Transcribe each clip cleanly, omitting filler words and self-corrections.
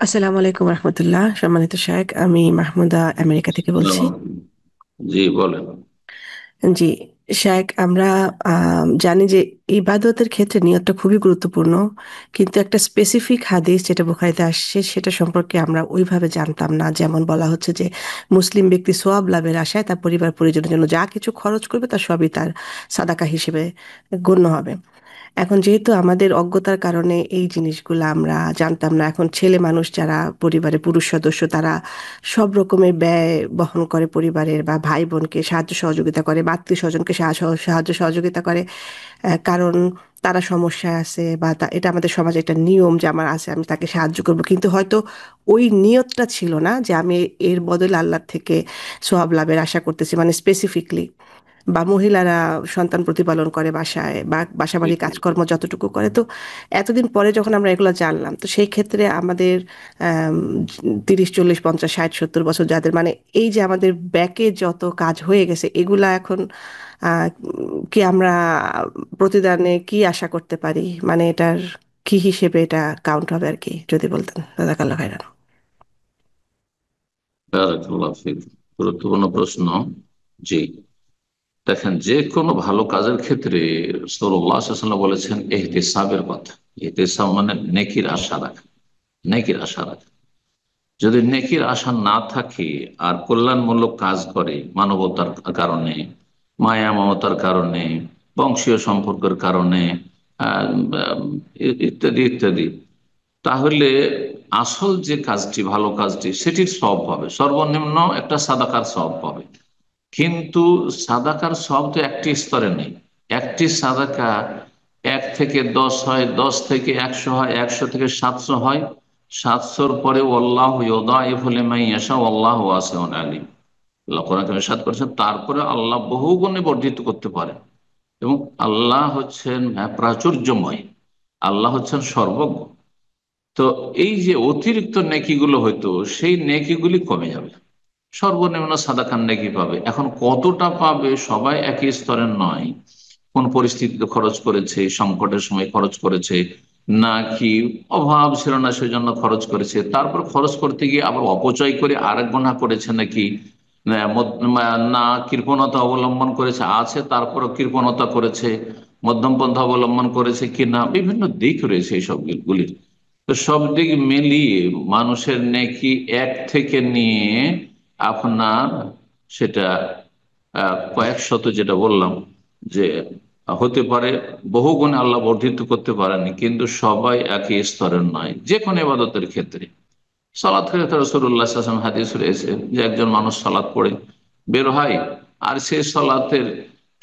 আসসালামু আলাইকুম রহমতুল্লাহ। সম্মানিত শায়েখ, আমি মাহমুদা আমেরিকা থেকে বলছি। জি বলেন। জি শায়েখ, আমরা জানি যে ইবাদতের ক্ষেত্রে নিয়তটা খুবই গুরুত্বপূর্ণ, কিন্তু একটা স্পেসিফিক হাদিস যেটা বুখারীতে আসছে সেটা সম্পর্কে আমরা ওইভাবে জানতাম না। যেমন বলা হচ্ছে যে মুসলিম ব্যক্তি সোয়াব লাভের আশায় তার পরিবার পরিজনের জন্য যা কিছু খরচ করবে তার সবই তার সাদাকা হিসেবে গণ্য হবে। এখন যেহেতু আমাদের অজ্ঞতার কারণে এই জিনিসগুলো আমরা জানতাম না, এখন ছেলে মানুষ যারা পরিবারের পুরুষ সদস্য তারা সব রকমের ব্যয় বহন করে পরিবারের, বা ভাই বোনকে সাহায্য সহযোগিতা করে, বা আত্মীয় স্বজনকে সাহায্য সহযোগিতা করে। কারণ তারা সমস্যায় আছে, বা এটা আমাদের সমাজে একটা নিয়ম যে আমার আছে, আমি তাকে সাহায্য করব। কিন্তু হয়তো ওই নিয়তটা ছিল না যে আমি এর বদলে আল্লাহর থেকে সোয়াব লাভের আশা করতেছি, মানে স্পেসিফিকলি। বা মহিলারা সন্তান প্রতিপালন করে বাসায়, বা জি, বাসাবাড়ি জি। কাজকর্ম যতটুকু করে। তো এতদিন পরে যখন আমরা এগুলো জানলাম, তো সেই ক্ষেত্রে আমাদের 30 40 50 60 70 বছর যাদের, মানে এই যে আমাদের ব্যাকে যত কাজ হয়ে গেছে এগুলা এখন কি আমরা প্রতিদানে কি আশা করতে পারি, মানে এটার কি হিসেবে এটা কাউন্ট হবে আর কি, যদি বলতেন জাযাকাল্লাহ খাইরান। বারাকাল্লাহ ফিক। গুরুত্বপূর্ণ প্রশ্ন। জি, দেখেন, যে কোনো ভালো কাজের ক্ষেত্রে রাসূলুল্লাহ সাল্লাল্লাহু আলাইহি ওয়াসাল্লাম বলেছেন ইহতিসাবের কথা। ইহতিসাব মানে নেকির আশা রাখা। নেকির আশা রাখা। যদি নেকির আশা না থাকে আর কল্যাণমূলক কাজ করে মানবতার কারণে, মায়া মমতার কারণে, বংশীয় সম্পর্কের কারণে, আহ, ইত্যাদি ইত্যাদি, তাহলে আসল যে কাজটি, ভালো কাজটি, সেটির সওয়াব পাবে, সর্বনিম্ন একটা সাদাকার সওয়াব পাবে। কিন্তু সাদাকার সওয়াব তো একটি স্তরে নেই। একটি সাদাকা 1 থেকে 10 হয়, 10 থেকে 100 হয়, 100 থেকে 700 হয়, 700-র পরে আল্লাহ ইউদাইফু লিমান ইয়াশা ওয়াল্লাহু ওয়াসিউন আলিম। আল্লাহ কোরআনে ইরশাদ করেছেন, তারপরে আল্লাহ বহুগুণে বর্ধিত করতে পারেন। এবং আল্লাহ হচ্ছেন প্রাচুর্যময়, আল্লাহ হচ্ছেন সর্বজ্ঞ। তো এই যে অতিরিক্ত নেকিগুলো হয়তো, সেই নেকিগুলি কমে যাবে। সর্বনিম্ন সাদাকার নেকি পাবে। এখন কতটা পাবে, সবাই একই স্তরের নয়। কোন পরিস্থিতিতে খরচ করেছে, সংকটের সময় খরচ করেছে, নাকি অভাব ছিল না সেজন্য খরচ করেছে, তারপর খরচ করতে গিয়ে আবার অপচয় করে আরেক গুনাহ করেছে, নাকি না কৃপণতা অবলম্বন করেছে, আছে তারপরও কৃপণতা করেছে, মধ্যম পন্থা অবলম্বন করেছে কিনা, বিভিন্ন দিক রয়েছে এই সবগুলির। তো সব দিক মিলিয়ে মানুষের নেকি এক থেকে নিয়ে আপনার সেটা কয়েক শত, যেটা বললাম যে হতে পারে, বহু গুণে আল্লাহ বর্ধিত করতে পারেনি, কিন্তু সবাই একই স্তরের নয় যে কোনো ইবাদতের ক্ষেত্রে। সালাত ক্ষেত্রে রাসূলুল্লাহ সাল্লাল্লাহু আলাইহি ওয়াসাল্লাম হাদিস রয়েছে যে একজন মানুষ সালাত পড়ে বের হয়, আর সেই সালাতের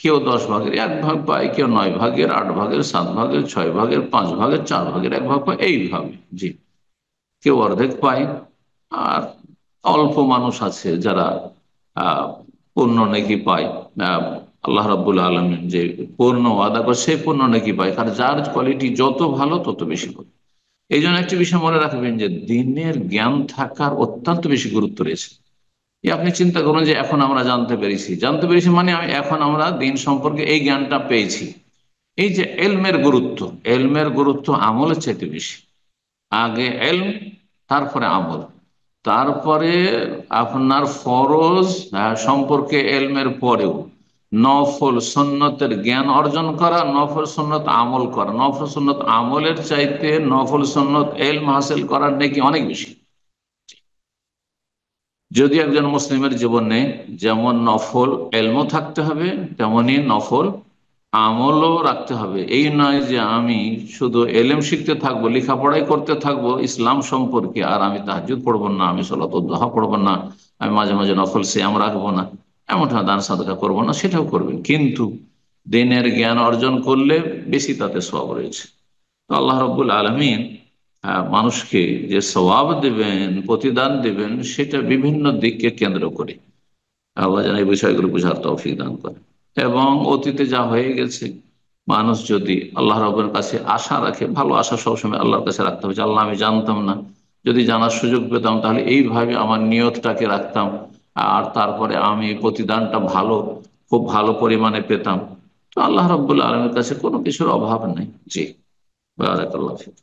কেউ 10 ভাগের 1 ভাগ পায়, কেউ 9 ভাগের 8 ভাগের 7 ভাগের 6 ভাগের 5 ভাগের 4 ভাগের 1 ভাগ পায়, এইভাবে। জি, কেউ অর্ধেক পায়। আর অল্প মানুষ আছে যারা আহ পূর্ণ নেকি পায়। আহ, আল্লাহ রাব্বুল আলামিন যে পূর্ণ ওয়াদা করে, সেই পূর্ণ নেকি পায়। আর যার কোয়ালিটি যত ভালো তত বেশি ভালো। এই জন্য একটি বিষয় মনে রাখবেন যে দিনের জ্ঞান থাকার অত্যন্ত বেশি গুরুত্ব রয়েছে। এই আপনি চিন্তা করুন যে এখন আমরা জানতে পেরেছি মানে এখন আমরা দিন সম্পর্কে এই জ্ঞানটা পেয়েছি। এই যে এলমের গুরুত্ব, এলমের গুরুত্ব আমলের চাইতে বেশি। আগে এলম, তারপরে আমল, তারপরে আপনার ফরজ সম্পর্কে এলমের পরেও নফল সুন্নতের জ্ঞান অর্জন করা, নফল সুন্নত আমল করা। নফল সুন্নত আমলের চাইতে নফল সুন্নত এলম হাসিল করার নাকি অনেক বেশি। যদি একজন মুসলিমের জীবনে যেমন নফল এলমও থাকতে হবে, তেমনি নফল আমলও রাখতে হবে। এই নয় যে আমি শুধু এলেম শিখতে থাকবো, লেখাপড়াই করতে থাকবো ইসলাম সম্পর্কে, আর আমি তাহাজ্জুদ পড়বো না, আমি সালাত দুহা পড়বো না, আমি মাঝে মাঝে নফল সিয়াম রাখবো না, এমনটা দান সাদকা করবো না। সেটাও করবেন, কিন্তু দিনের জ্ঞান অর্জন করলে বেশি তাতে সওয়াব রয়েছে। তো আল্লাহ রব্বুল আলমিন মানুষকে যে সওয়াব দেবেন, প্রতিদান দেবেন, সেটা বিভিন্ন দিককে কেন্দ্র করে। আল্লাহ যেন এই বিষয়গুলো বোঝার তৌফিক দান করে। এবং অতীতে যা হয়ে গেছে, মানুষ যদি আল্লাহ রবের কাছে আশা রাখে, ভালো আশা সবসময় আল্লাহর কাছে রাখতে হবে যে আল্লাহ, আমি জানতাম না, যদি জানার সুযোগ পেতাম তাহলে এইভাবে আমার নিয়তটাকে রাখতাম, আর তারপরে আমি প্রতিদানটা ভালো, খুব ভালো পরিমাণে পেতাম। তো আল্লাহ রব্বুল আলমের কাছে কোনো কিছুর অভাব নেই। জি, বারাকাল্লাহ ফিক।